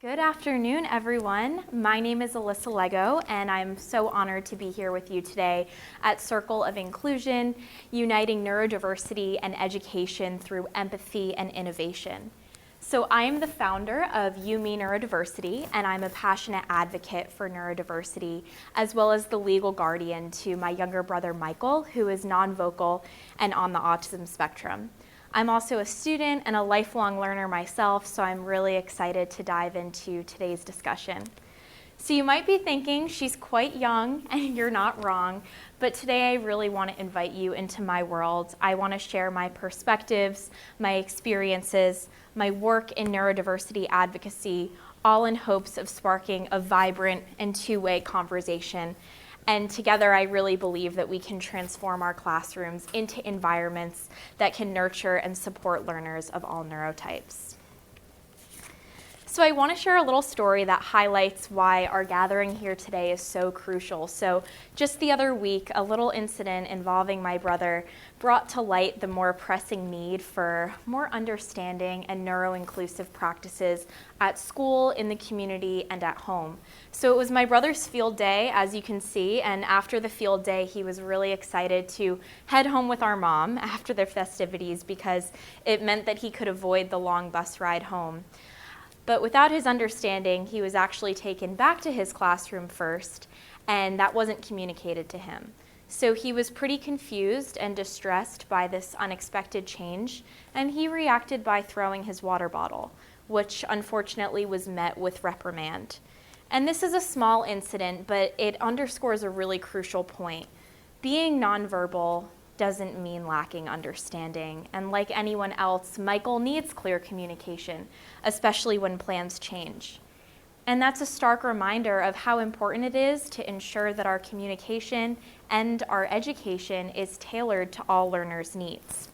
Good afternoon, everyone. My name is Alyssa Lego, and I'm so honored to be here with you today at Circle of Inclusion, uniting neurodiversity and education through empathy and innovation. So I am the founder of YuMe Neurodiversity, and I'm a passionate advocate for neurodiversity, as well as the legal guardian to my younger brother, Michael, who is non-vocal and on the autism spectrum. I'm also a student and a lifelong learner myself, so I'm really excited to dive into today's discussion. So you might be thinking she's quite young, and you're not wrong, but today I really want to invite you into my world. I want to share my perspectives, my experiences, my work in neurodiversity advocacy, all in hopes of sparking a vibrant and two-way conversation. And together, I really believe that we can transform our classrooms into environments that can nurture and support learners of all neurotypes. So I want to share a little story that highlights why our gathering here today is so crucial. So just the other week, a little incident involving my brother brought to light the more pressing need for more understanding and neuro-inclusive practices at school, in the community, and at home. So it was my brother's field day, as you can see, and after the field day, he was really excited to head home with our mom after the festivities because it meant that he could avoid the long bus ride home. But without his understanding, he was actually taken back to his classroom first, and that wasn't communicated to him. So he was pretty confused and distressed by this unexpected change, and he reacted by throwing his water bottle, which unfortunately was met with reprimand. And this is a small incident, but it underscores a really crucial point. Being nonverbal doesn't mean lacking understanding. And like anyone else, Michael needs clear communication, especially when plans change. And that's a stark reminder of how important it is to ensure that our communication and our education is tailored to all learners' needs.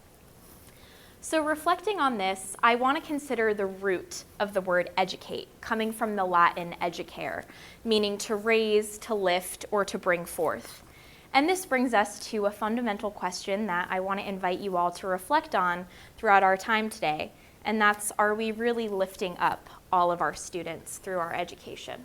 So reflecting on this, I want to consider the root of the word educate, coming from the Latin educare, meaning to raise, to lift, or to bring forth. And this brings us to a fundamental question that I want to invite you all to reflect on throughout our time today, and that's, are we really lifting up all of our students through our education?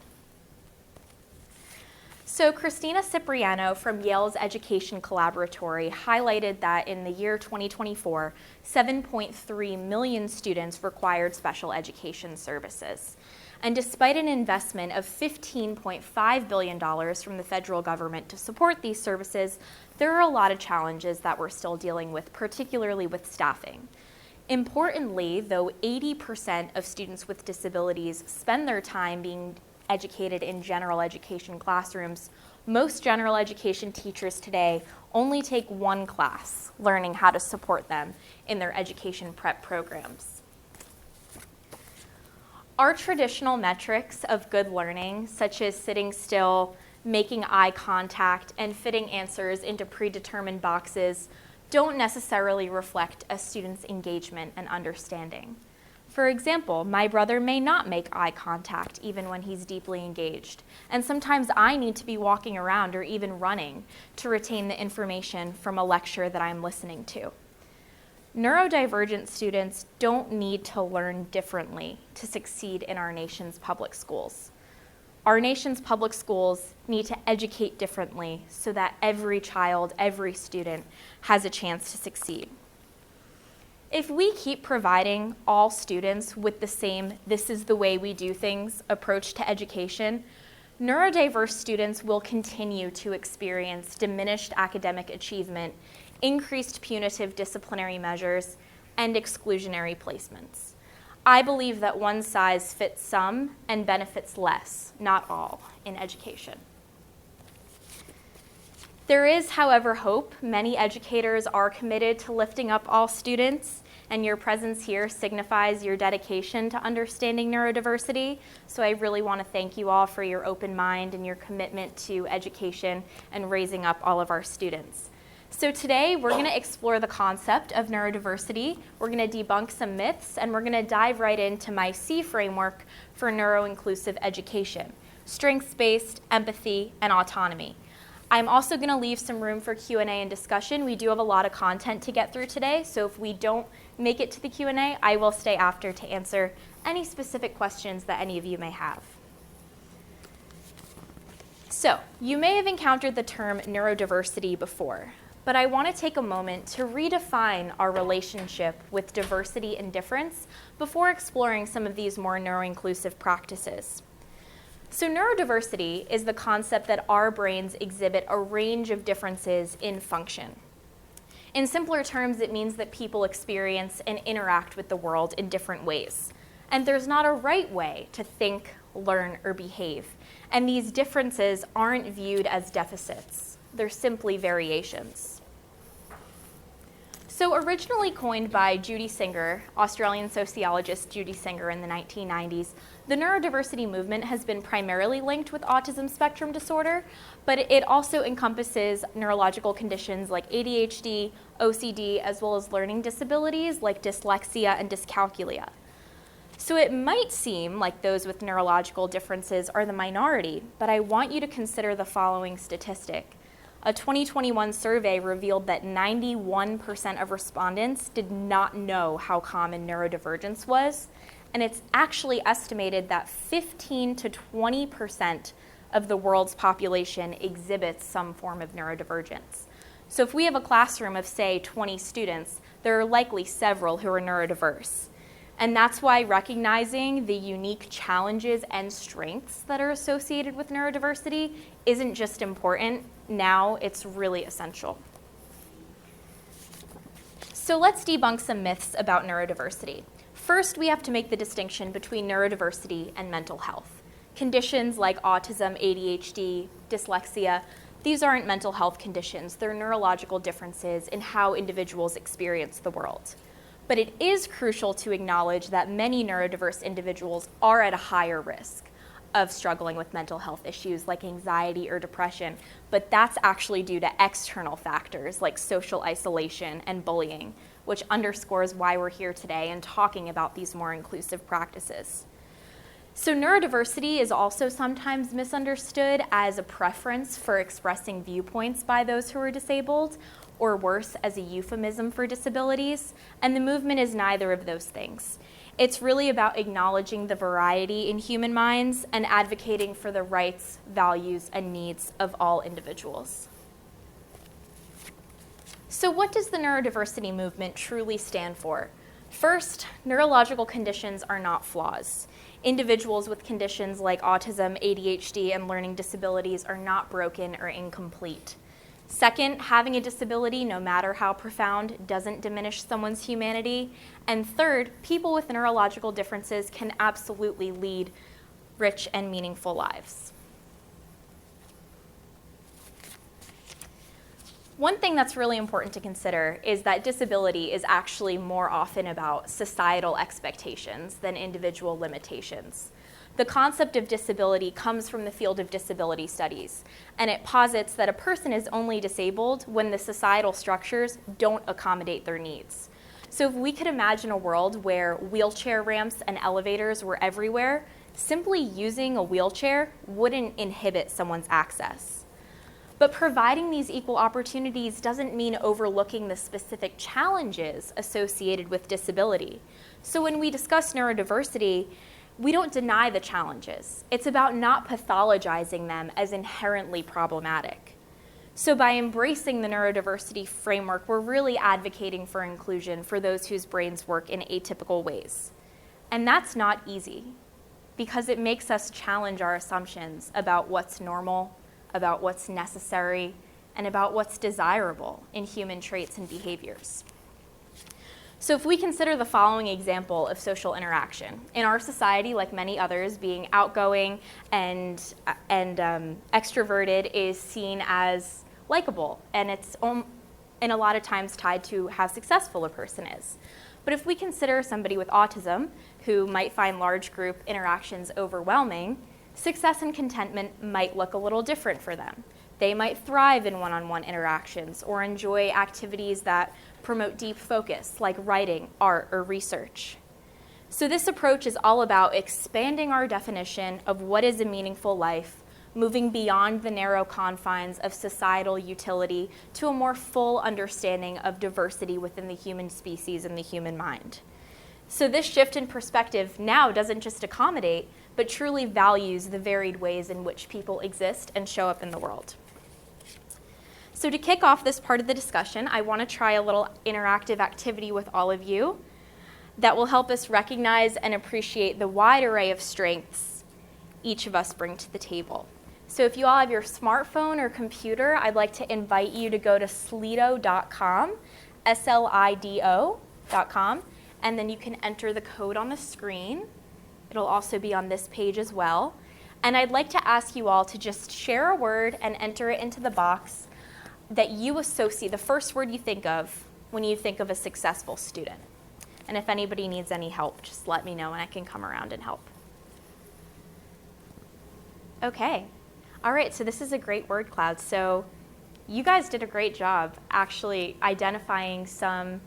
So Christina Cipriano from Yale's Education Collaboratory highlighted that in the year 2024, 7.3 million students required special education services. And despite an investment of $15.5 billion from the federal government to support these services, there are a lot of challenges that we're still dealing with, particularly with staffing. Importantly, though 80% of students with disabilities spend their time being educated in general education classrooms, most general education teachers today only take one class learning how to support them in their education prep programs. Our traditional metrics of good learning, such as sitting still, making eye contact, and fitting answers into predetermined boxes, don't necessarily reflect a student's engagement and understanding. For example, my brother may not make eye contact even when he's deeply engaged, and sometimes I need to be walking around or even running to retain the information from a lecture that I'm listening to. Neurodivergent students don't need to learn differently to succeed in our nation's public schools. Our nation's public schools need to educate differently so that every child, every student has a chance to succeed. If we keep providing all students with the same "this is the way we do things" approach to education, neurodiverse students will continue to experience diminished academic achievement, increased punitive disciplinary measures, and exclusionary placements. I believe that one size fits some and benefits less, not all, in education. There is, however, hope. Many educators are committed to lifting up all students, and your presence here signifies your dedication to understanding neurodiversity. So I really want to thank you all for your open mind and your commitment to education and raising up all of our students. So today we're going to explore the concept of neurodiversity, we're going to debunk some myths, and we're going to dive right into my C framework for neuro-inclusive education: strengths-based, empathy, and autonomy. I'm also going to leave some room for Q&A and discussion. We do have a lot of content to get through today, so if we don't make it to the Q&A, I will stay after to answer any specific questions that any of you may have. So, you may have encountered the term neurodiversity before, but I want to take a moment to redefine our relationship with diversity and difference before exploring some of these more neuroinclusive practices. So neurodiversity is the concept that our brains exhibit a range of differences in function. In simpler terms, it means that people experience and interact with the world in different ways. And there's not a right way to think, learn, or behave. And these differences aren't viewed as deficits. They're simply variations. So originally coined by Judy Singer, Australian sociologist Judy Singer in the 1990s, the neurodiversity movement has been primarily linked with autism spectrum disorder, but it also encompasses neurological conditions like ADHD, OCD, as well as learning disabilities like dyslexia and dyscalculia. So it might seem like those with neurological differences are the minority, but I want you to consider the following statistic. A 2021 survey revealed that 91% of respondents did not know how common neurodivergence was, and it's actually estimated that 15 to 20% of the world's population exhibits some form of neurodivergence. So if we have a classroom of, say, 20 students, there are likely several who are neurodiverse. And that's why recognizing the unique challenges and strengths that are associated with neurodiversity isn't just important, now it's really essential. So let's debunk some myths about neurodiversity. First, we have to make the distinction between neurodiversity and mental health. Conditions like autism, ADHD, dyslexia, these aren't mental health conditions, they're neurological differences in how individuals experience the world. But it is crucial to acknowledge that many neurodiverse individuals are at a higher risk of struggling with mental health issues like anxiety or depression, but that's actually due to external factors like social isolation and bullying, which underscores why we're here today and talking about these more inclusive practices. So neurodiversity is also sometimes misunderstood as a preference for expressing viewpoints by those who are disabled, or worse, as a euphemism for disabilities, and the movement is neither of those things. It's really about acknowledging the variety in human minds and advocating for the rights, values, and needs of all individuals. So what does the neurodiversity movement truly stand for? First, neurological conditions are not flaws. Individuals with conditions like autism, ADHD, and learning disabilities are not broken or incomplete. Second, having a disability, no matter how profound, doesn't diminish someone's humanity. And third, people with neurological differences can absolutely lead rich and meaningful lives. One thing that's really important to consider is that disability is actually more often about societal expectations than individual limitations. The concept of disability comes from the field of disability studies, and it posits that a person is only disabled when the societal structures don't accommodate their needs. So if we could imagine a world where wheelchair ramps and elevators were everywhere, simply using a wheelchair wouldn't inhibit someone's access. But providing these equal opportunities doesn't mean overlooking the specific challenges associated with disability. So when we discuss neurodiversity, we don't deny the challenges. It's about not pathologizing them as inherently problematic. So by embracing the neurodiversity framework, we're really advocating for inclusion for those whose brains work in atypical ways. And that's not easy, because it makes us challenge our assumptions about what's normal, about what's necessary, and about what's desirable in human traits and behaviors. So if we consider the following example of social interaction, in our society, like many others, being outgoing and extroverted is seen as likable, and it's in a lot of times tied to how successful a person is. But if we consider somebody with autism who might find large group interactions overwhelming, success and contentment might look a little different for them. They might thrive in one-on-one interactions or enjoy activities that promote deep focus, like writing, art, or research. So this approach is all about expanding our definition of what is a meaningful life, moving beyond the narrow confines of societal utility to a more full understanding of diversity within the human species and the human mind. So this shift in perspective now doesn't just accommodate, but truly values the varied ways in which people exist and show up in the world. So to kick off this part of the discussion, I want to try a little interactive activity with all of you that will help us recognize and appreciate the wide array of strengths each of us bring to the table. So if you all have your smartphone or computer, I'd like to invite you to go to slido.com, SLIDO.com, and then you can enter the code on the screen. It'll also be on this page as well. And I'd like to ask you all to just share a word and enter it into the box that you associate, the first word you think of when you think of a successful student. And if anybody needs any help, just let me know and I can come around and help. Okay. All right, so this is a great word cloud. So you guys did a great job actually identifying some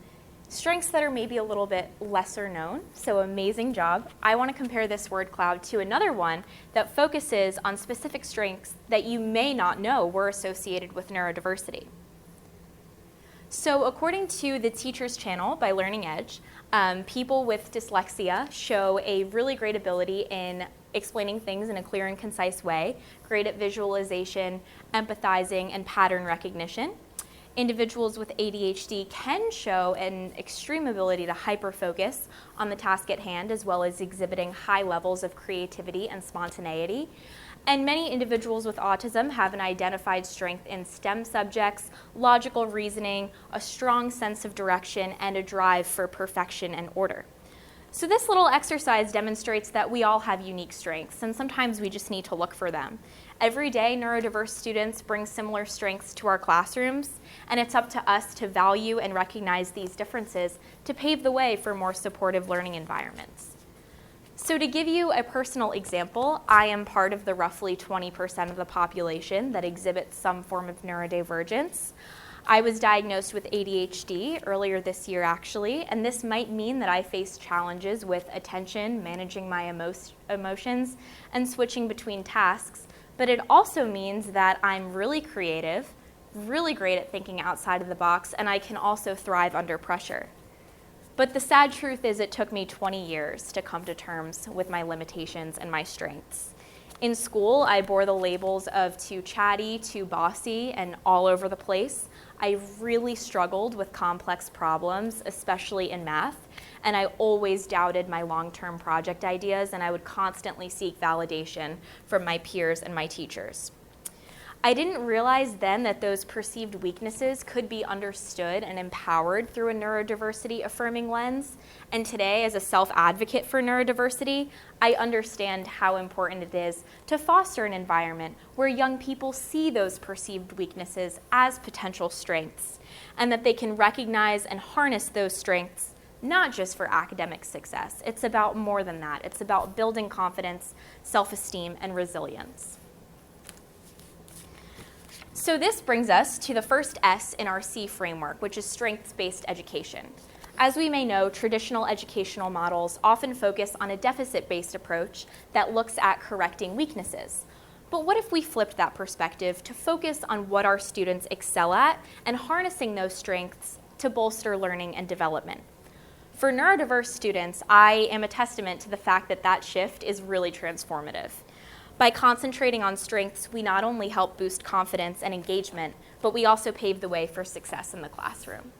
strengths that are maybe a little bit lesser known. So amazing job. I want to compare this word cloud to another one that focuses on specific strengths that you may not know were associated with neurodiversity. So according to the Teachers Channel by Learning Edge, people with dyslexia show a really great ability in explaining things in a clear and concise way, great at visualization, empathizing, and pattern recognition. Individuals with ADHD can show an extreme ability to hyperfocus on the task at hand, as well as exhibiting high levels of creativity and spontaneity. And many individuals with autism have an identified strength in STEM subjects, logical reasoning, a strong sense of direction, and a drive for perfection and order. So this little exercise demonstrates that we all have unique strengths, and sometimes we just need to look for them. Every day, neurodiverse students bring similar strengths to our classrooms, and it's up to us to value and recognize these differences to pave the way for more supportive learning environments. So to give you a personal example, I am part of the roughly 20% of the population that exhibits some form of neurodivergence. I was diagnosed with ADHD earlier this year, actually, and this might mean that I face challenges with attention, managing my emotions, and switching between tasks. But it also means that I'm really creative, really great at thinking outside of the box, and I can also thrive under pressure. But the sad truth is it took me 20 years to come to terms with my limitations and my strengths. In school, I bore the labels of too chatty, too bossy, and all over the place. I really struggled with complex problems, especially in math, and I always doubted my long-term project ideas, and I would constantly seek validation from my peers and my teachers. I didn't realize then that those perceived weaknesses could be understood and empowered through a neurodiversity affirming lens. And today, as a self-advocate for neurodiversity, I understand how important it is to foster an environment where young people see those perceived weaknesses as potential strengths, and that they can recognize and harness those strengths, not just for academic success. It's about more than that. It's about building confidence, self-esteem, and resilience. So this brings us to the first S in our C framework, which is strengths-based education. As we may know, traditional educational models often focus on a deficit-based approach that looks at correcting weaknesses. But what if we flipped that perspective to focus on what our students excel at and harnessing those strengths to bolster learning and development? For neurodiverse students, I am a testament to the fact that that shift is really transformative. By concentrating on strengths, we not only help boost confidence and engagement, but we also pave the way for success in the classroom.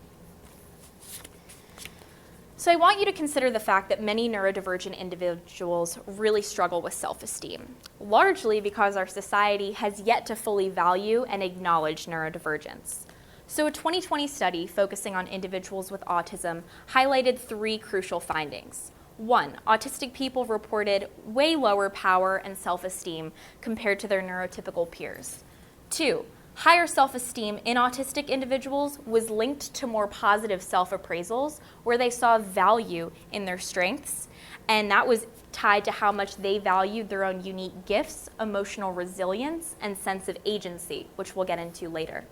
So I want you to consider the fact that many neurodivergent individuals really struggle with self-esteem, largely because our society has yet to fully value and acknowledge neurodivergence. So a 2020 study focusing on individuals with autism highlighted 3 crucial findings. 1, autistic people reported way lower power and self-esteem compared to their neurotypical peers. 2, higher self-esteem in autistic individuals was linked to more positive self-appraisals where they saw value in their strengths, and that was tied to how much they valued their own unique gifts, emotional resilience, and sense of agency, which we'll get into later.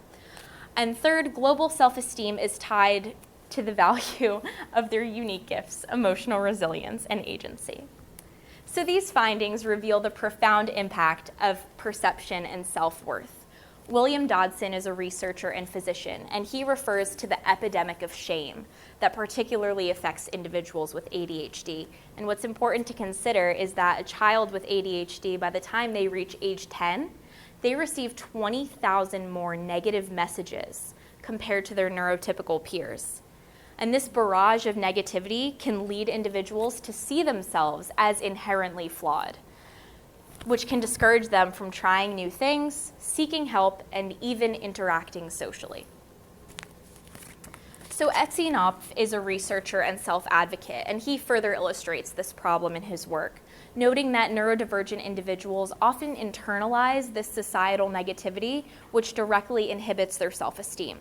And 3rd, global self-esteem is tied to the value of their unique gifts, emotional resilience, and agency. So these findings reveal the profound impact of perception and self-worth. William Dodson is a researcher and physician, and he refers to the epidemic of shame that particularly affects individuals with ADHD. And what's important to consider is that a child with ADHD, by the time they reach age 10, they receive 20,000 more negative messages compared to their neurotypical peers. And this barrage of negativity can lead individuals to see themselves as inherently flawed, which can discourage them from trying new things, seeking help, and even interacting socially. So Etienne Knopf is a researcher and self-advocate, and he further illustrates this problem in his work, noting that neurodivergent individuals often internalize this societal negativity, which directly inhibits their self-esteem.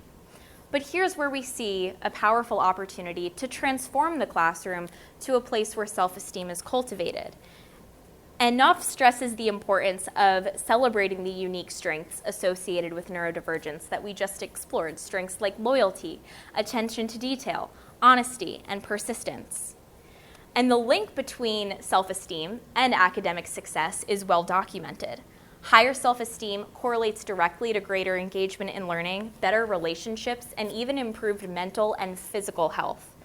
But here's where we see a powerful opportunity to transform the classroom to a place where self-esteem is cultivated. And Knopf stresses the importance of celebrating the unique strengths associated with neurodivergence that we just explored, strengths like loyalty, attention to detail, honesty, and persistence. And the link between self-esteem and academic success is well documented. Higher self-esteem correlates directly to greater engagement in learning, better relationships, and even improved mental and physical health.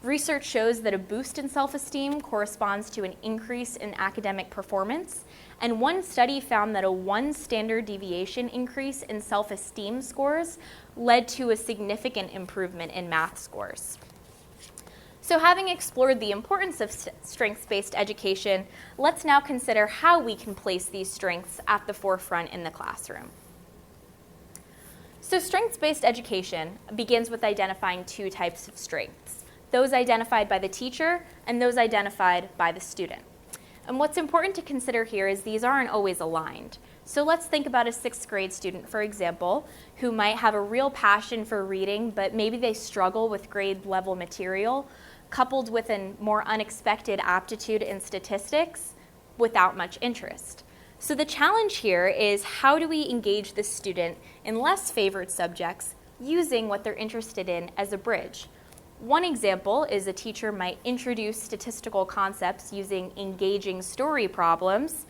Research shows that a boost in self-esteem corresponds to an increase in academic performance, and one study found that a 1 standard deviation increase in self-esteem scores led to a significant improvement in math scores. So having explored the importance of strengths-based education, let's now consider how we can place these strengths at the forefront in the classroom. So strengths-based education begins with identifying 2 types of strengths, those identified by the teacher and those identified by the student. And what's important to consider here is these aren't always aligned. So let's think about a 6th grade student, for example, who might have a real passion for reading, but maybe they struggle with grade level material, coupled with a more unexpected aptitude in statistics without much interest. So the challenge here is, how do we engage the student in less favored subjects using what they're interested in as a bridge? One example is a teacher might introduce statistical concepts using engaging story problems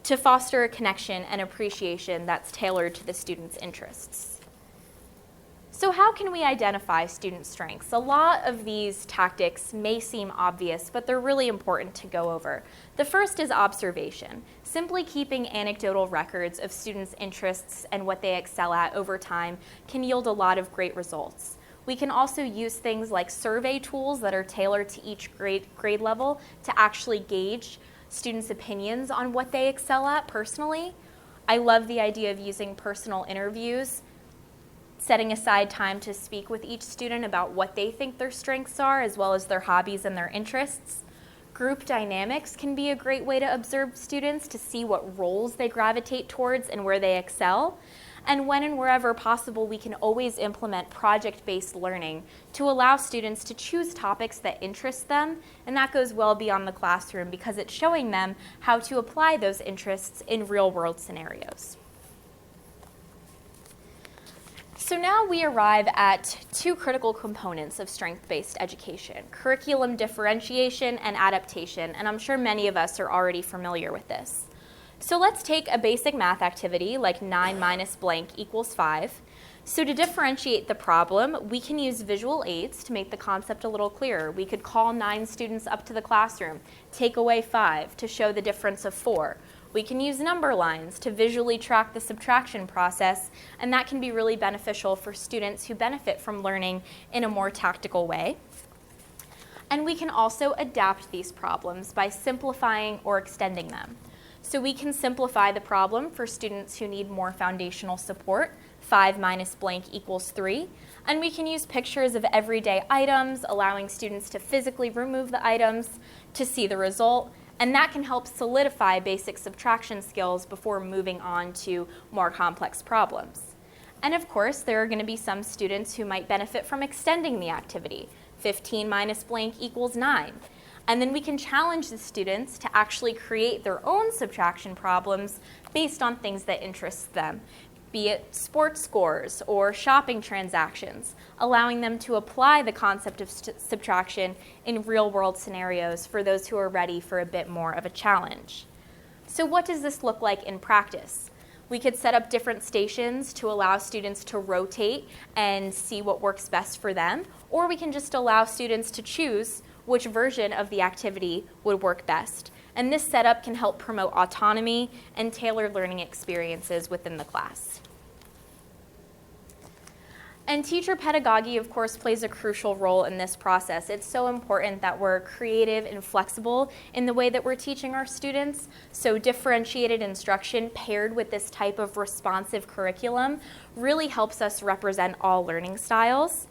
to foster a connection and appreciation that's tailored to the student's interests. So how can we identify student strengths? A lot of these tactics may seem obvious, but they're really important to go over. The first is observation. Simply keeping anecdotal records of students' interests and what they excel at over time can yield a lot of great results. We can also use things like survey tools that are tailored to each grade level to actually gauge students' opinions on what they excel at personally. I love the idea of using personal interviews, setting aside time to speak with each student about what they think their strengths are, as well as their hobbies and their interests. Group dynamics can be a great way to observe students to see what roles they gravitate towards and where they excel. And when and wherever possible, we can always implement project-based learning to allow students to choose topics that interest them, and that goes well beyond the classroom because it's showing them how to apply those interests in real-world scenarios. So now we arrive at 2 critical components of strength-based education: curriculum differentiation and adaptation, and I'm sure many of us are already familiar with this. So let's take a basic math activity like 9 minus blank equals 5. So to differentiate the problem, we can use visual aids to make the concept a little clearer. We could call 9 students up to the classroom, take away 5 to show the difference of 4. We can use number lines to visually track the subtraction process, and that can be really beneficial for students who benefit from learning in a more tactical way. And we can also adapt these problems by simplifying or extending them. So we can simplify the problem for students who need more foundational support, 5 minus blank equals 3, and we can use pictures of everyday items, allowing students to physically remove the items to see the result, and that can help solidify basic subtraction skills before moving on to more complex problems. And of course, there are going to be some students who might benefit from extending the activity. 15 minus blank equals 9. And then we can challenge the students to actually create their own subtraction problems based on things that interest them. be it sports scores or shopping transactions, allowing them to apply the concept of subtraction in real-world scenarios for those who are ready for a bit more of a challenge. So what does this look like in practice? We could set up different stations to allow students to rotate and see what works best for them, or we can just allow students to choose which version of the activity would work best. And this setup can help promote autonomy and tailored learning experiences within the class. And teacher pedagogy, of course, plays a crucial role in this process. It's so important that we're creative and flexible in the way that we're teaching our students. So differentiated instruction paired with this type of responsive curriculum really helps us represent all learning styles.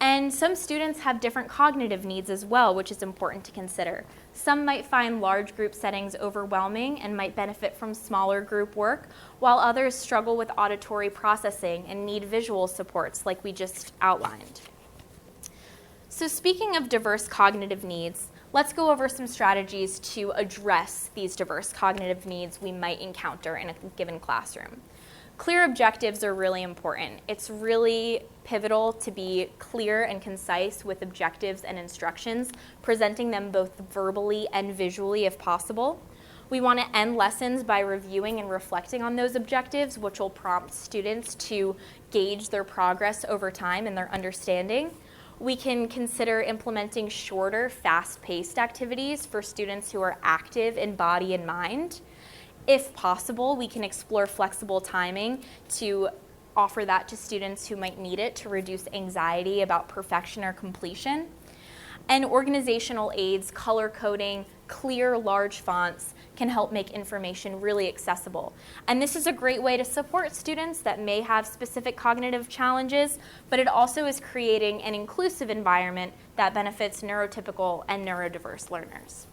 And some students have different cognitive needs as well, which is important to consider. Some might find large group settings overwhelming and might benefit from smaller group work, while others struggle with auditory processing and need visual supports like we just outlined. So speaking of diverse cognitive needs, let's go over some strategies to address these diverse cognitive needs we might encounter in a given classroom. Clear objectives are really important. It's really pivotal to be clear and concise with objectives and instructions, presenting them both verbally and visually if possible. We want to end lessons by reviewing and reflecting on those objectives, which will prompt students to gauge their progress over time and their understanding. We can consider implementing shorter, fast-paced activities for students who are active in body and mind. If possible, we can explore flexible timing to offer that to students who might need it to reduce anxiety about perfection or completion. And organizational aids, color coding, clear, large fonts can help make information really accessible. And this is a great way to support students that may have specific cognitive challenges, but it also is creating an inclusive environment that benefits neurotypical and neurodiverse learners.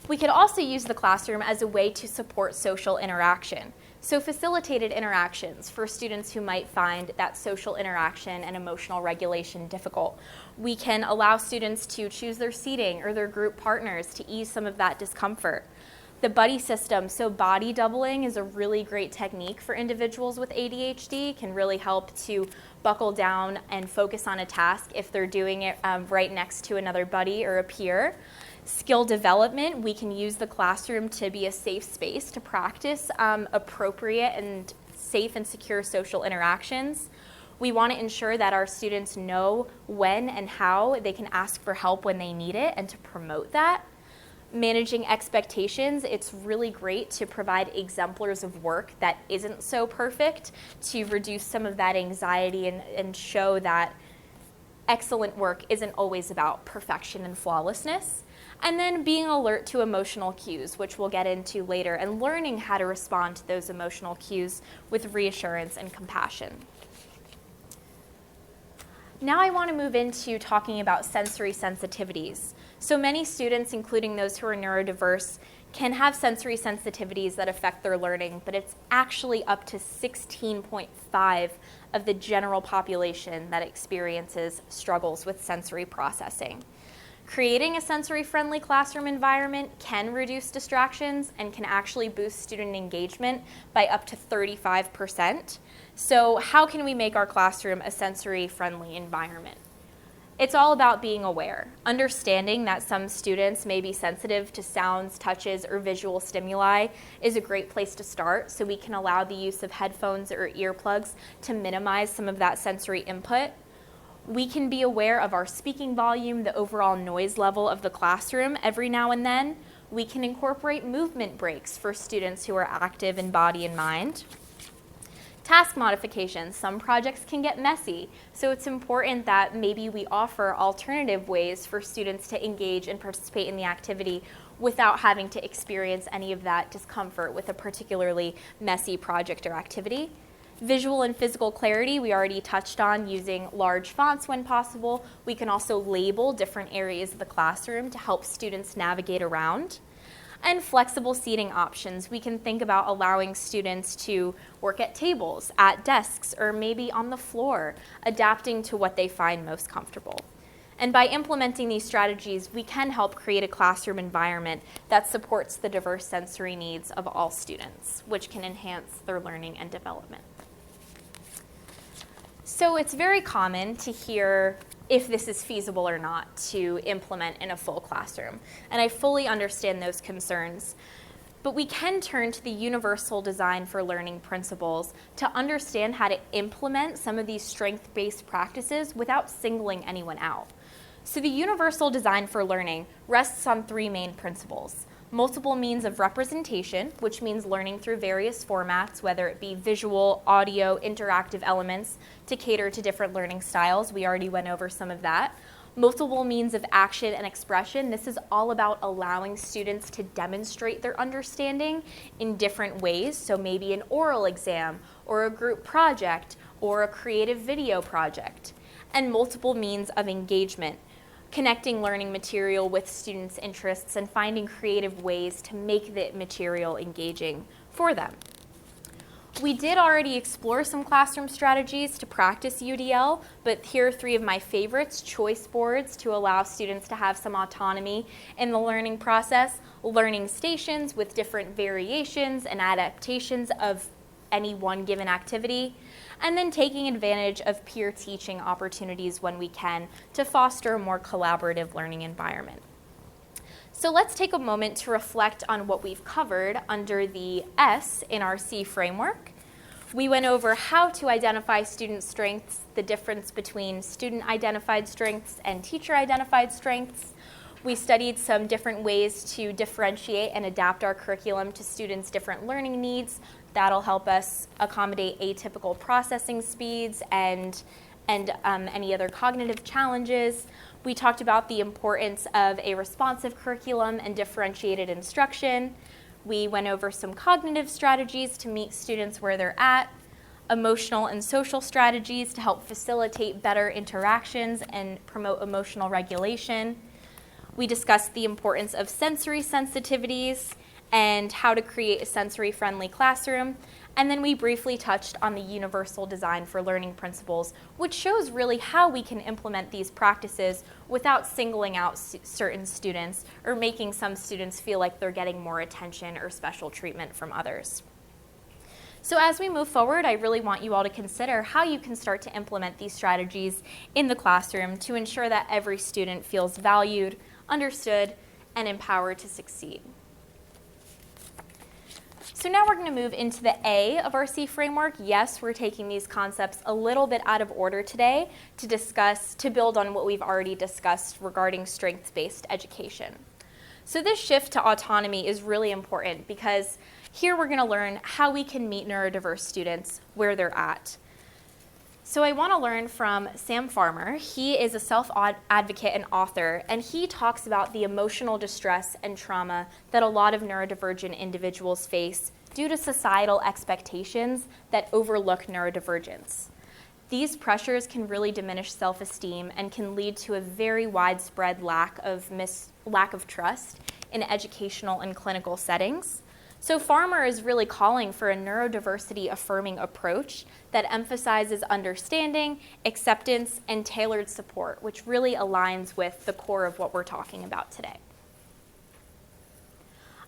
We could also use the classroom as a way to support social interaction. So facilitated interactions for students who might find that social interaction and emotional regulation difficult. We can allow students to choose their seating or their group partners to ease some of that discomfort. The buddy system, so body doubling is a really great technique for individuals with ADHD, can really help to buckle down and focus on a task if they're doing it right next to another buddy or a peer. Skill development, we can use the classroom to be a safe space to practice appropriate and safe and secure social interactions. We want to ensure that our students know when and how they can ask for help when they need it and to promote that. Managing expectations, it's really great to provide exemplars of work that isn't so perfect to reduce some of that anxiety and show that excellent work isn't always about perfection and flawlessness. And then being alert to emotional cues, which we'll get into later, and learning how to respond to those emotional cues with reassurance and compassion. Now I want to move into talking about sensory sensitivities. So many students, including those who are neurodiverse, can have sensory sensitivities that affect their learning, but it's actually up to 16.5 of the general population that experiences struggles with sensory processing. Creating a sensory-friendly classroom environment can reduce distractions and can actually boost student engagement by up to 35%. So how can we make our classroom a sensory-friendly environment? It's all about being aware. Understanding that some students may be sensitive to sounds, touches, or visual stimuli is a great place to start, so we can allow the use of headphones or earplugs to minimize some of that sensory input. We can be aware of our speaking volume, the overall noise level of the classroom every now and then. We can incorporate movement breaks for students who are active in body and mind. Task modifications. Some projects can get messy, so it's important that maybe we offer alternative ways for students to engage and participate in the activity without having to experience any of that discomfort with a particularly messy project or activity. Visual and physical clarity, we already touched on using large fonts when possible. We can also label different areas of the classroom to help students navigate around. And flexible seating options. We can think about allowing students to work at tables, at desks, or maybe on the floor, adapting to what they find most comfortable. And by implementing these strategies, we can help create a classroom environment that supports the diverse sensory needs of all students, which can enhance their learning and development. So it's very common to hear if this is feasible or not to implement in a full classroom. And I fully understand those concerns. But we can turn to the universal design for learning principles to understand how to implement some of these strength-based practices without singling anyone out. So the universal design for learning rests on three main principles. Multiple means of representation, which means learning through various formats, whether it be visual, audio, interactive elements to cater to different learning styles. We already went over some of that. Multiple means of action and expression. This is all about allowing students to demonstrate their understanding in different ways. So maybe an oral exam or a group project or a creative video project. And multiple means of engagement, connecting learning material with students' interests and finding creative ways to make the material engaging for them. We did already explore some classroom strategies to practice UDL, but here are three of my favorites: choice boards to allow students to have some autonomy in the learning process, learning stations with different variations and adaptations of any one given activity, and then taking advantage of peer teaching opportunities when we can to foster a more collaborative learning environment. So let's take a moment to reflect on what we've covered under the S in our C framework. We went over how to identify student strengths, the difference between student-identified strengths and teacher-identified strengths. We studied some different ways to differentiate and adapt our curriculum to students' different learning needs. That'll help us accommodate atypical processing speeds and any other cognitive challenges. We talked about the importance of a responsive curriculum and differentiated instruction. We went over some cognitive strategies to meet students where they're at, emotional and social strategies to help facilitate better interactions and promote emotional regulation. We discussed the importance of sensory sensitivities and how to create a sensory-friendly classroom. And then we briefly touched on the universal design for learning principles, which shows really how we can implement these practices without singling out certain students or making some students feel like they're getting more attention or special treatment from others. So as we move forward, I really want you all to consider how you can start to implement these strategies in the classroom to ensure that every student feels valued, understood, and empowered to succeed. So now we're going to move into the A of our C framework. Yes, we're taking these concepts a little bit out of order today to build on what we've already discussed regarding strengths-based education. So this shift to autonomy is really important because here we're going to learn how we can meet neurodiverse students where they're at. So I want to learn from Sam Farmer. He is a self-advocate and author, and he talks about the emotional distress and trauma that a lot of neurodivergent individuals face due to societal expectations that overlook neurodivergence. These pressures can really diminish self-esteem and can lead to a very widespread lack of trust in educational and clinical settings. So Farmer is really calling for a neurodiversity affirming approach that emphasizes understanding, acceptance, and tailored support, which really aligns with the core of what we're talking about today.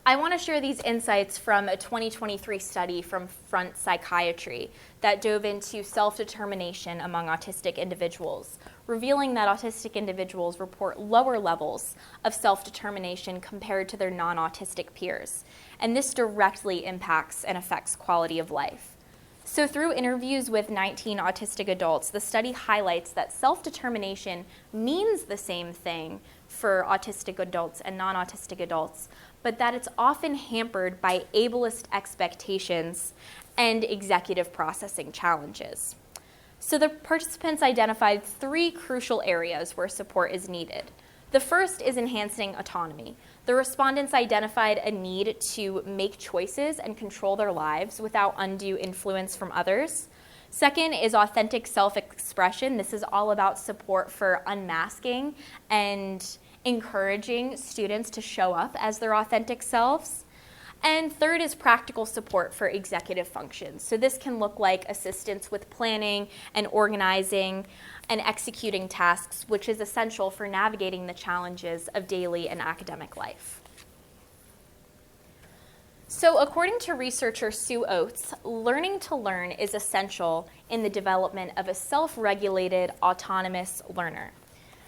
I want to share these insights from a 2023 study from Front Psychiatry that dove into self-determination among autistic individuals, revealing that autistic individuals report lower levels of self-determination compared to their non-autistic peers. And this directly impacts and affects quality of life. So through interviews with 19 autistic adults, the study highlights that self-determination means the same thing for autistic adults and non-autistic adults, but that it's often hampered by ableist expectations and executive processing challenges. So the participants identified three crucial areas where support is needed. The first is enhancing autonomy. The respondents identified a need to make choices and control their lives without undue influence from others. Second is authentic self-expression. This is all about support for unmasking and encouraging students to show up as their authentic selves. And third is practical support for executive functions. So this can look like assistance with planning and organizing and executing tasks, which is essential for navigating the challenges of daily and academic life. So according to researcher Sue Oates, learning to learn is essential in the development of a self-regulated, autonomous learner.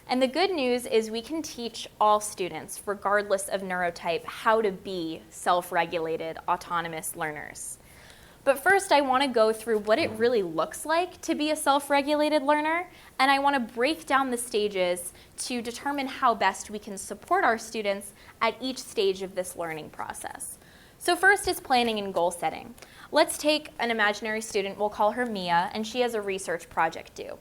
And the good news is we can teach all students, regardless of neurotype, how to be self-regulated, autonomous learners. But first, I want to go through what it really looks like to be a self-regulated learner, and I want to break down the stages to determine how best we can support our students at each stage of this learning process. So first is planning and goal setting. Let's take an imaginary student, we'll call her Mia, and she has a research project due.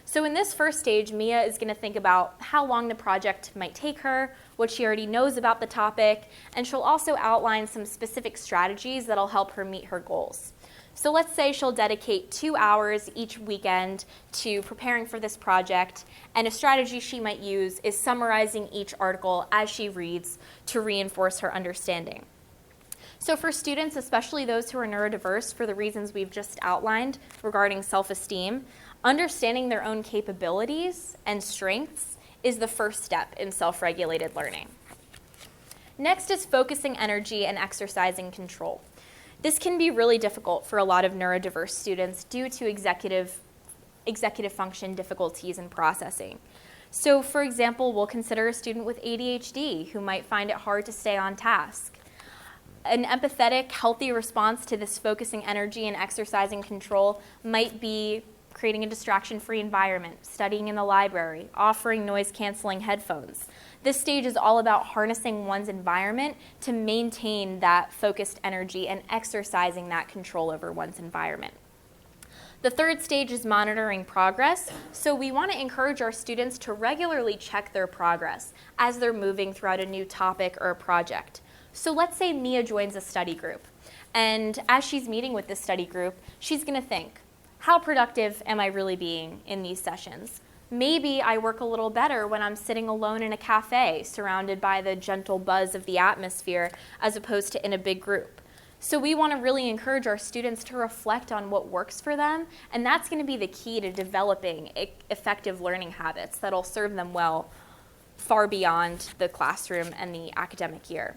So in this first stage, Mia is going to think about how long the project might take her, what she already knows about the topic, and she'll also outline some specific strategies that'll help her meet her goals. So let's say she'll dedicate 2 hours each weekend to preparing for this project, and a strategy she might use is summarizing each article as she reads to reinforce her understanding. So for students, especially those who are neurodiverse, for the reasons we've just outlined regarding self-esteem, understanding their own capabilities and strengths is the first step in self-regulated learning. Next is focusing energy and exercising control. This can be really difficult for a lot of neurodiverse students due to executive function difficulties in processing. So for example, we'll consider a student with ADHD who might find it hard to stay on task. An empathetic, healthy response to this focusing energy and exercising control might be creating a distraction-free environment, studying in the library, offering noise-canceling headphones. This stage is all about harnessing one's environment to maintain that focused energy and exercising that control over one's environment. The third stage is monitoring progress. So we want to encourage our students to regularly check their progress as they're moving throughout a new topic or a project. So let's say Mia joins a study group, and as she's meeting with this study group, she's going to think, how productive am I really being in these sessions? Maybe I work a little better when I'm sitting alone in a cafe, surrounded by the gentle buzz of the atmosphere, as opposed to in a big group. So we want to really encourage our students to reflect on what works for them, and that's going to be the key to developing effective learning habits that'll serve them well far beyond the classroom and the academic year.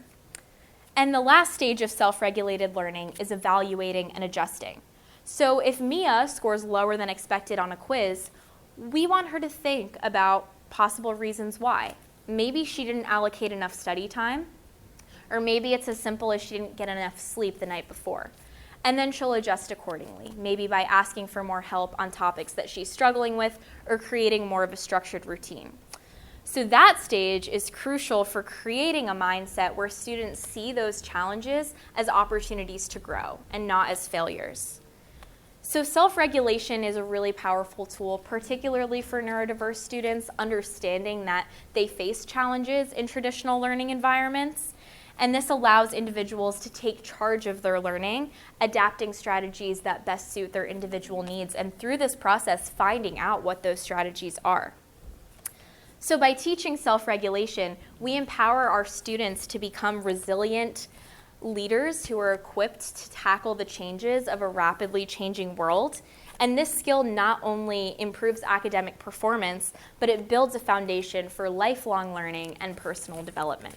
And the last stage of self-regulated learning is evaluating and adjusting. So if Mia scores lower than expected on a quiz, we want her to think about possible reasons why. Maybe she didn't allocate enough study time, or maybe it's as simple as she didn't get enough sleep the night before. And then she'll adjust accordingly, maybe by asking for more help on topics that she's struggling with or creating more of a structured routine. So that stage is crucial for creating a mindset where students see those challenges as opportunities to grow and not as failures. So self-regulation is a really powerful tool, particularly for neurodiverse students, understanding that they face challenges in traditional learning environments. And this allows individuals to take charge of their learning, adapting strategies that best suit their individual needs, and through this process, finding out what those strategies are. So by teaching self-regulation, we empower our students to become resilient leaders who are equipped to tackle the changes of a rapidly changing world. And this skill not only improves academic performance, but it builds a foundation for lifelong learning and personal development.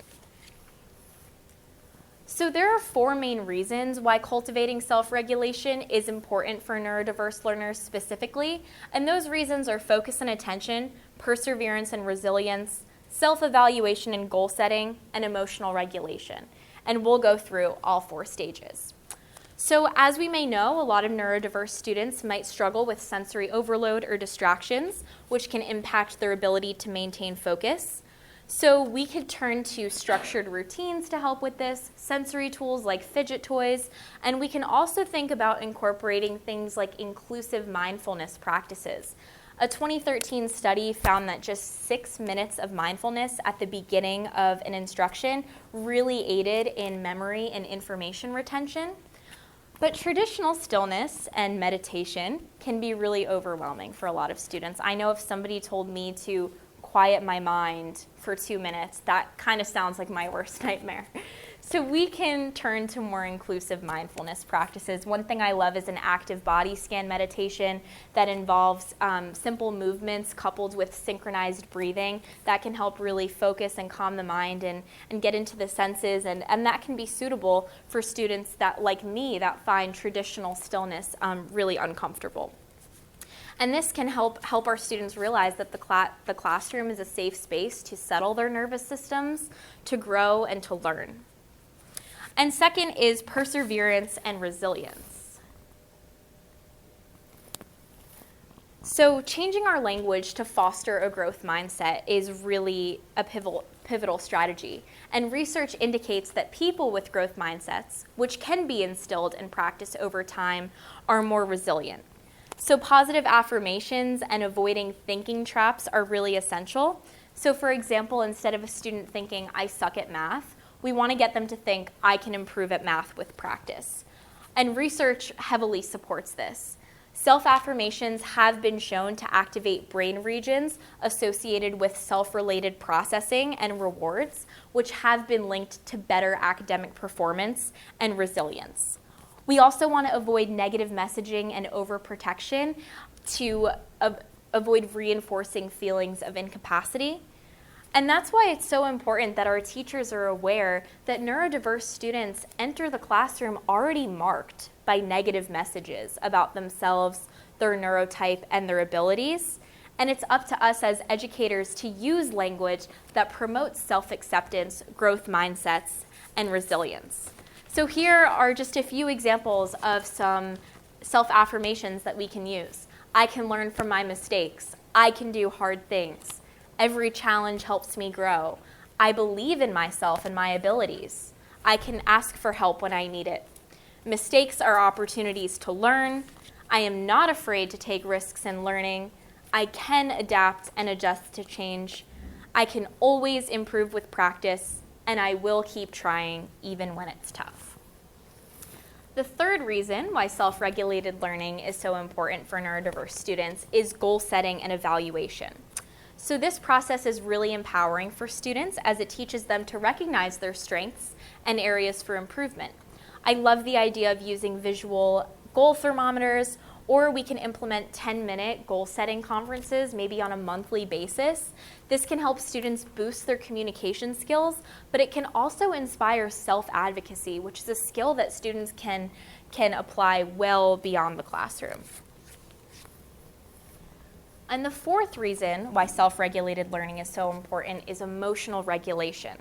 So there are 4 main reasons why cultivating self-regulation is important for neurodiverse learners specifically, and those reasons are focus and attention, perseverance and resilience, self-evaluation and goal setting, and emotional regulation. And we'll go through all 4 stages. So as we may know, a lot of neurodiverse students might struggle with sensory overload or distractions, which can impact their ability to maintain focus. So we could turn to structured routines to help with this, sensory tools like fidget toys, and we can also think about incorporating things like inclusive mindfulness practices. A 2013 study found that just 6 minutes of mindfulness at the beginning of an instruction really aided in memory and information retention. But traditional stillness and meditation can be really overwhelming for a lot of students. I know if somebody told me to quiet my mind for 2 minutes, that kind of sounds like my worst nightmare. So we can turn to more inclusive mindfulness practices. One thing I love is an active body scan meditation that involves simple movements coupled with synchronized breathing that can help really focus and calm the mind and get into the senses. And that can be suitable for students that, like me, that find traditional stillness really uncomfortable. And this can help our students realize that the classroom is a safe space to settle their nervous systems, to grow, and to learn. And second is perseverance and resilience. So changing our language to foster a growth mindset is really a pivotal strategy. And research indicates that people with growth mindsets, which can be instilled and practiced over time, are more resilient. So positive affirmations and avoiding thinking traps are really essential. So for example, instead of a student thinking, I suck at math, we want to get them to think, I can improve at math with practice. And research heavily supports this. Self-affirmations have been shown to activate brain regions associated with self-related processing and rewards, which have been linked to better academic performance and resilience. We also want to avoid negative messaging and overprotection to avoid reinforcing feelings of incapacity. And that's why it's so important that our teachers are aware that neurodiverse students enter the classroom already marked by negative messages about themselves, their neurotype, and their abilities. And it's up to us as educators to use language that promotes self-acceptance, growth mindsets, and resilience. So here are just a few examples of some self-affirmations that we can use. I can learn from my mistakes. I can do hard things. Every challenge helps me grow. I believe in myself and my abilities. I can ask for help when I need it. Mistakes are opportunities to learn. I am not afraid to take risks in learning. I can adapt and adjust to change. I can always improve with practice, and I will keep trying even when it's tough. The third reason why self-regulated learning is so important for neurodiverse students is goal setting and evaluation. So this process is really empowering for students as it teaches them to recognize their strengths and areas for improvement. I love the idea of using visual goal thermometers, or we can implement 10-minute goal setting conferences, maybe on a monthly basis. This can help students boost their communication skills, but it can also inspire self-advocacy, which is a skill that students can apply well beyond the classroom. And the fourth reason why self-regulated learning is so important is emotional regulation.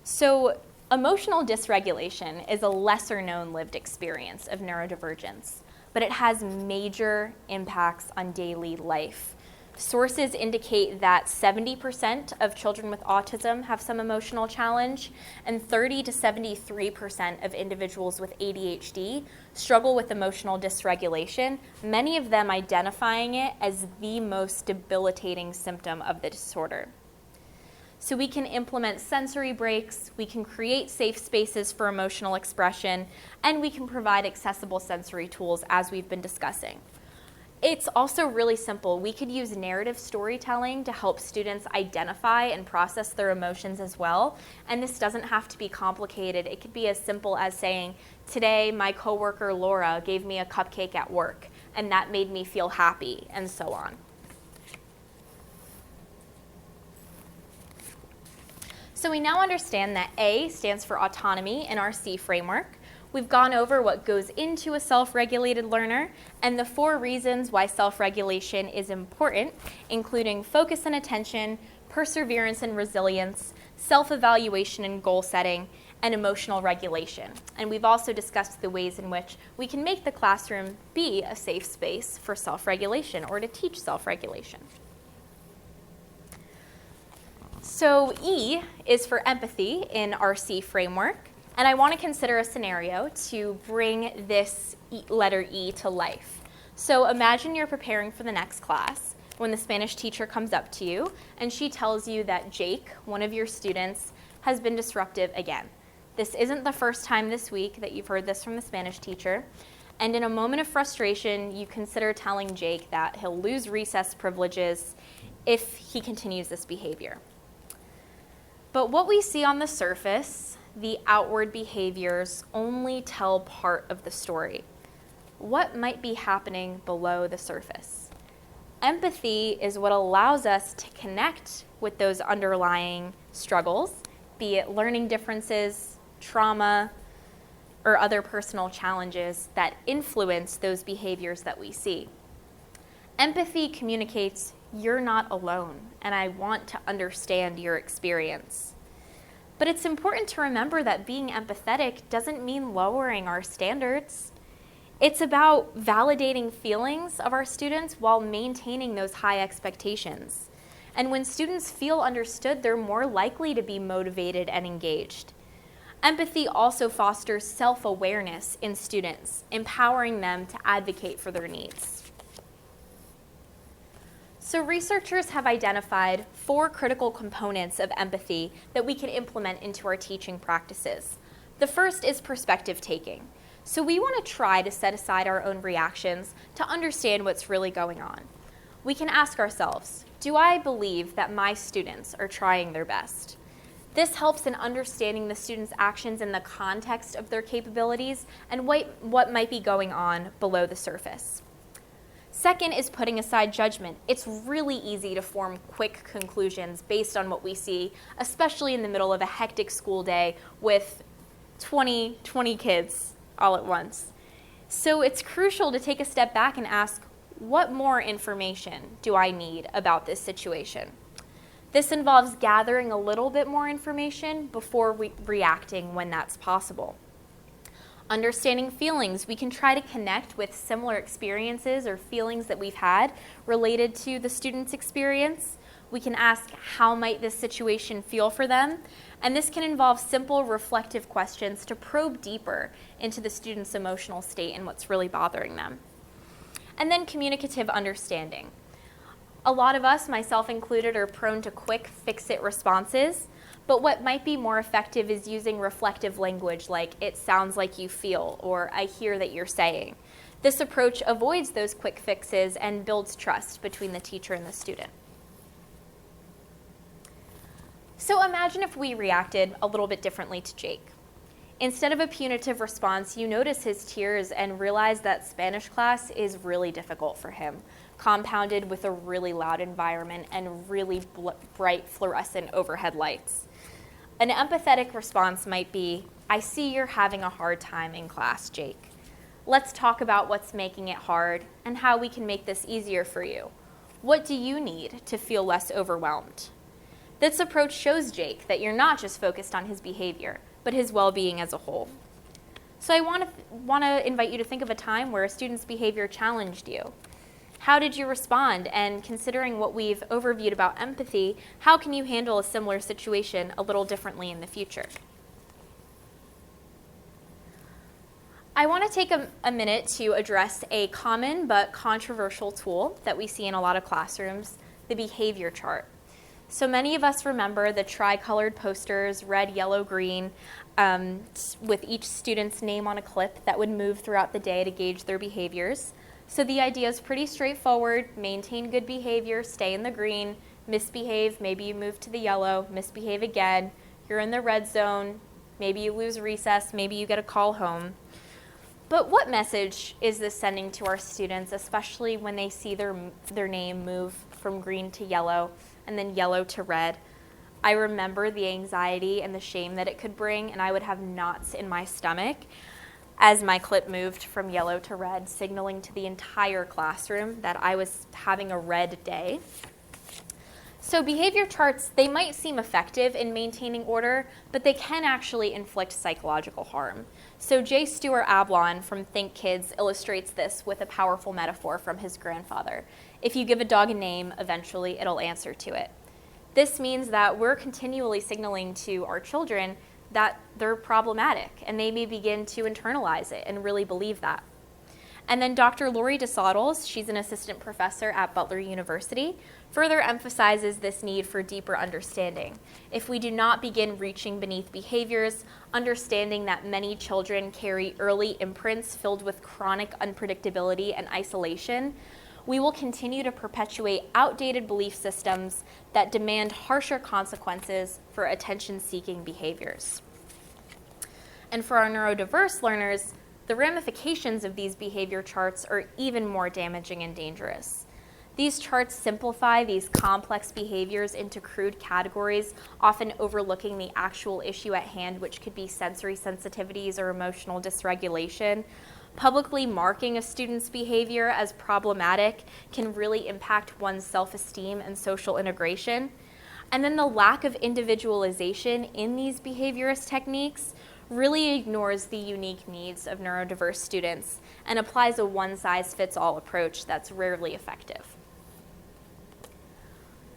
So emotional dysregulation is a lesser-known lived experience of neurodivergence, but it has major impacts on daily life. Sources indicate that 70% of children with autism have some emotional challenge, and 30 to 73% of individuals with ADHD struggle with emotional dysregulation, many of them identifying it as the most debilitating symptom of the disorder. So we can implement sensory breaks, we can create safe spaces for emotional expression, and we can provide accessible sensory tools as we've been discussing. It's also really simple. We could use narrative storytelling to help students identify and process their emotions as well. And this doesn't have to be complicated. It could be as simple as saying, today my coworker Laura gave me a cupcake at work, and that made me feel happy, and so on. So we now understand that A stands for autonomy in our C framework. We've gone over what goes into a self-regulated learner and the 4 reasons why self-regulation is important, including focus and attention, perseverance and resilience, self-evaluation and goal setting, and emotional regulation. And we've also discussed the ways in which we can make the classroom be a safe space for self-regulation or to teach self-regulation. So E is for empathy in our C framework. And I want to consider a scenario to bring this letter E to life. So imagine you're preparing for the next class when the Spanish teacher comes up to you and she tells you that Jake, one of your students, has been disruptive again. This isn't the first time this week that you've heard this from the Spanish teacher. And in a moment of frustration, you consider telling Jake that he'll lose recess privileges if he continues this behavior. But what we see on the surface, the outward behaviors only tell part of the story. What might be happening below the surface? Empathy is what allows us to connect with those underlying struggles, be it learning differences, trauma, or other personal challenges that influence those behaviors that we see. Empathy communicates, you're not alone, and I want to understand your experience. But it's important to remember that being empathetic doesn't mean lowering our standards. It's about validating feelings of our students while maintaining those high expectations. And when students feel understood, they're more likely to be motivated and engaged. Empathy also fosters self-awareness in students, empowering them to advocate for their needs. So researchers have identified 4 critical components of empathy that we can implement into our teaching practices. The first is perspective taking. So we want to try to set aside our own reactions to understand what's really going on. We can ask ourselves, do I believe that my students are trying their best? This helps in understanding the students' actions in the context of their capabilities and what might be going on below the surface. Second is putting aside judgment. It's really easy to form quick conclusions based on what we see, especially in the middle of a hectic school day with 20 kids all at once. So it's crucial to take a step back and ask, what more information do I need about this situation? This involves gathering a little bit more information before reacting when that's possible. Understanding feelings, we can try to connect with similar experiences or feelings that we've had related to the student's experience. We can ask, how might this situation feel for them? And this can involve simple reflective questions to probe deeper into the student's emotional state and what's really bothering them. And then communicative understanding. A lot of us, myself included, are prone to quick fix-it responses. But what might be more effective is using reflective language like, it sounds like you feel, or I hear that you're saying. This approach avoids those quick fixes and builds trust between the teacher and the student. So imagine if we reacted a little bit differently to Jake. Instead of a punitive response, you notice his tears and realize that Spanish class is really difficult for him, compounded with a really loud environment and really bright fluorescent overhead lights. An empathetic response might be, I see you're having a hard time in class, Jake. Let's talk about what's making it hard and how we can make this easier for you. What do you need to feel less overwhelmed? This approach shows Jake that you're not just focused on his behavior, but his well-being as a whole. So I want to invite you to think of a time where a student's behavior challenged you. How did you respond? And considering what we've overviewed about empathy, how can you handle a similar situation a little differently in the future? I want to take a minute to address a common but controversial tool that we see in a lot of classrooms, the behavior chart. So many of us remember the tri-colored posters, red, yellow, green, with each student's name on a clip that would move throughout the day to gauge their behaviors. So the idea is pretty straightforward: maintain good behavior, stay in the green, misbehave, maybe you move to the yellow, misbehave again, you're in the red zone, maybe you lose recess, maybe you get a call home. But what message is this sending to our students, especially when they see their name move from green to yellow and then yellow to red? I remember the anxiety and the shame that it could bring, and I would have knots in my stomach as my clip moved from yellow to red, signaling to the entire classroom that I was having a red day. So behavior charts, they might seem effective in maintaining order, but they can actually inflict psychological harm. So J. Stuart Ablon from Think Kids illustrates this with a powerful metaphor from his grandfather. If you give a dog a name, eventually it'll answer to it. This means that we're continually signaling to our children that they're problematic, and they may begin to internalize it and really believe that. And then Dr. Lori DeSottles, she's an assistant professor at Butler University, further emphasizes this need for deeper understanding. If we do not begin reaching beneath behaviors, understanding that many children carry early imprints filled with chronic unpredictability and isolation, we will continue to perpetuate outdated belief systems that demand harsher consequences for attention-seeking behaviors. And for our neurodiverse learners, the ramifications of these behavior charts are even more damaging and dangerous. These charts simplify these complex behaviors into crude categories, often overlooking the actual issue at hand, which could be sensory sensitivities or emotional dysregulation. Publicly marking a student's behavior as problematic can really impact one's self-esteem and social integration. And then the lack of individualization in these behaviorist techniques really ignores the unique needs of neurodiverse students and applies a one-size-fits-all approach that's rarely effective.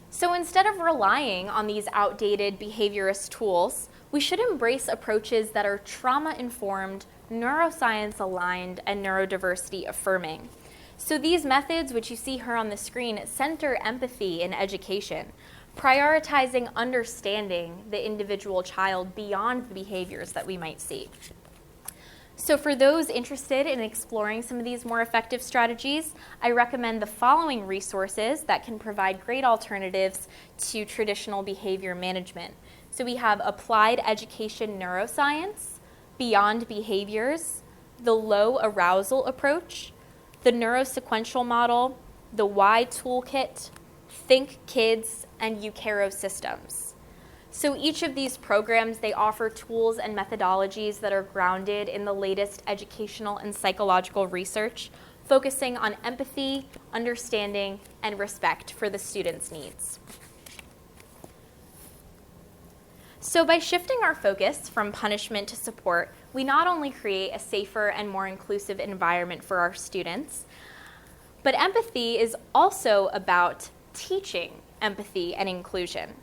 So instead of relying on these outdated behaviorist tools, we should embrace approaches that are trauma-informed, neuroscience-aligned, and neurodiversity affirming. So these methods, which you see here on the screen, center empathy in education, prioritizing understanding the individual child beyond the behaviors that we might see. So for those interested in exploring some of these more effective strategies, I recommend the following resources that can provide great alternatives to traditional behavior management. So we have Applied Education Neuroscience, Beyond Behaviors, the Low Arousal Approach, the Neurosequential Model, the Why Toolkit, Think Kids, and Euchero Systems. So each of these programs, they offer tools and methodologies that are grounded in the latest educational and psychological research, focusing on empathy, understanding, and respect for the student's needs. So by shifting our focus from punishment to support, we not only create a safer and more inclusive environment for our students, but empathy is also about teaching empathy and inclusion.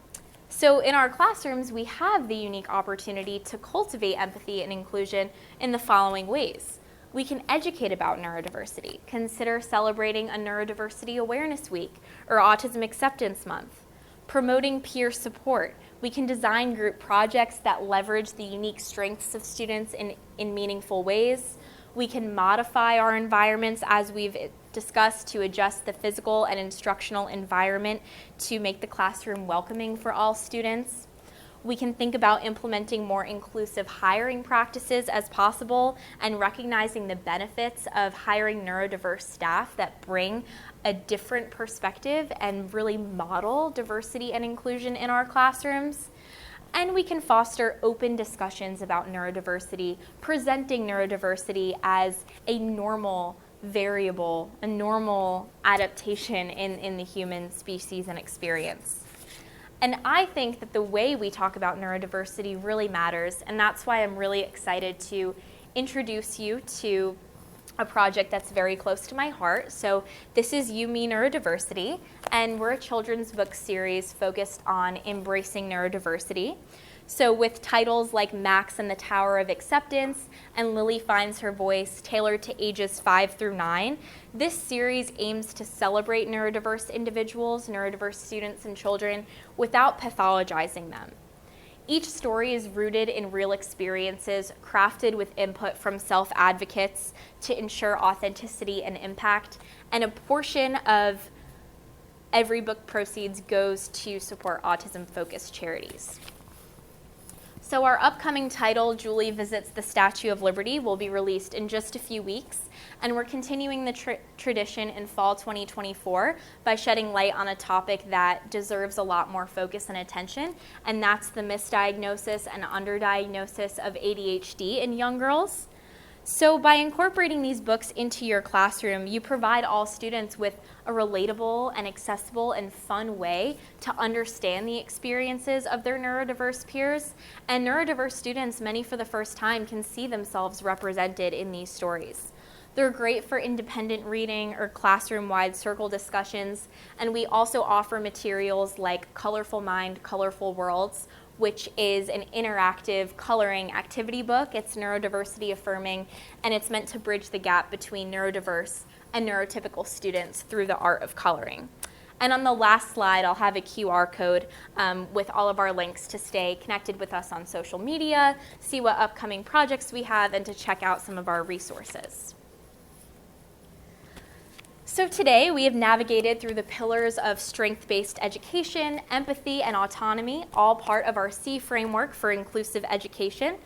So in our classrooms, we have the unique opportunity to cultivate empathy and inclusion in the following ways. We can educate about neurodiversity. Consider celebrating a Neurodiversity Awareness Week or Autism Acceptance Month. Promoting peer support. We can design group projects that leverage the unique strengths of students in meaningful ways. We can modify our environments, as we've discussed, to adjust the physical and instructional environment to make the classroom welcoming for all students. We can think about implementing more inclusive hiring practices as possible and recognizing the benefits of hiring neurodiverse staff that bring a different perspective and really model diversity and inclusion in our classrooms. And we can foster open discussions about neurodiversity, presenting neurodiversity as a normal variable, a normal adaptation in the human species and experience. And I think that the way we talk about neurodiversity really matters, and that's why I'm really excited to introduce you to a project that's very close to my heart. So this is You, Me, Neurodiversity, and we're a children's book series focused on embracing neurodiversity. So with titles like Max and the Tower of Acceptance and Lily Finds Her Voice, tailored to ages 5 through 9, this series aims to celebrate neurodiverse individuals, neurodiverse students and children, without pathologizing them. Each story is rooted in real experiences, crafted with input from self-advocates to ensure authenticity and impact, and a portion of every book proceeds goes to support autism-focused charities. So our upcoming title, Julie Visits the Statue of Liberty, will be released in just a few weeks, and we're continuing the tradition in fall 2024 by shedding light on a topic that deserves a lot more focus and attention, and that's the misdiagnosis and underdiagnosis of ADHD in young girls. So by incorporating these books into your classroom, you provide all students with a relatable and accessible and fun way to understand the experiences of their neurodiverse peers. And neurodiverse students, many for the first time, can see themselves represented in these stories. They're great for independent reading or classroom-wide circle discussions, and we also offer materials like Colorful Mind, Colorful Worlds, which is an interactive coloring activity book. It's neurodiversity affirming, and it's meant to bridge the gap between neurodiverse and neurotypical students through the art of coloring. And on the last slide, I'll have a QR code with all of our links to stay connected with us on social media, see what upcoming projects we have, and to check out some of our resources. So today we have navigated through the pillars of strength-based education, empathy, and autonomy, all part of our C framework for inclusive education.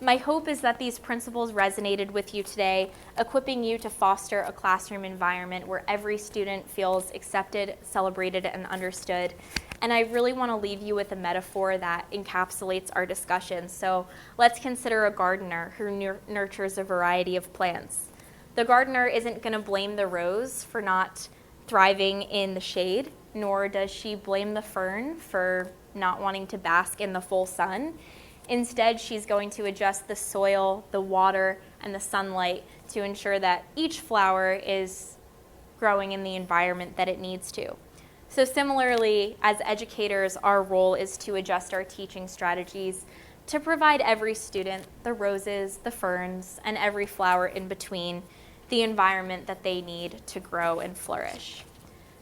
My hope is that these principles resonated with you today, equipping you to foster a classroom environment where every student feels accepted, celebrated, and understood. And I really want to leave you with a metaphor that encapsulates our discussion. So let's consider a gardener who nurtures a variety of plants. The gardener isn't going to blame the rose for not thriving in the shade, nor does she blame the fern for not wanting to bask in the full sun. Instead, she's going to adjust the soil, the water, and the sunlight to ensure that each flower is growing in the environment that it needs to. So similarly, as educators, our role is to adjust our teaching strategies to provide every student the roses, the ferns, and every flower in between the environment that they need to grow and flourish.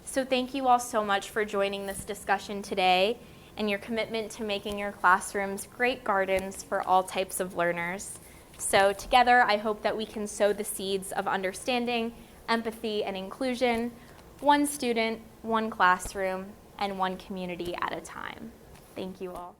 So thank you all so much for joining this discussion today and your commitment to making your classrooms great gardens for all types of learners. So together, I hope that we can sow the seeds of understanding, empathy, and inclusion, one student, one classroom, and one community at a time. Thank you all.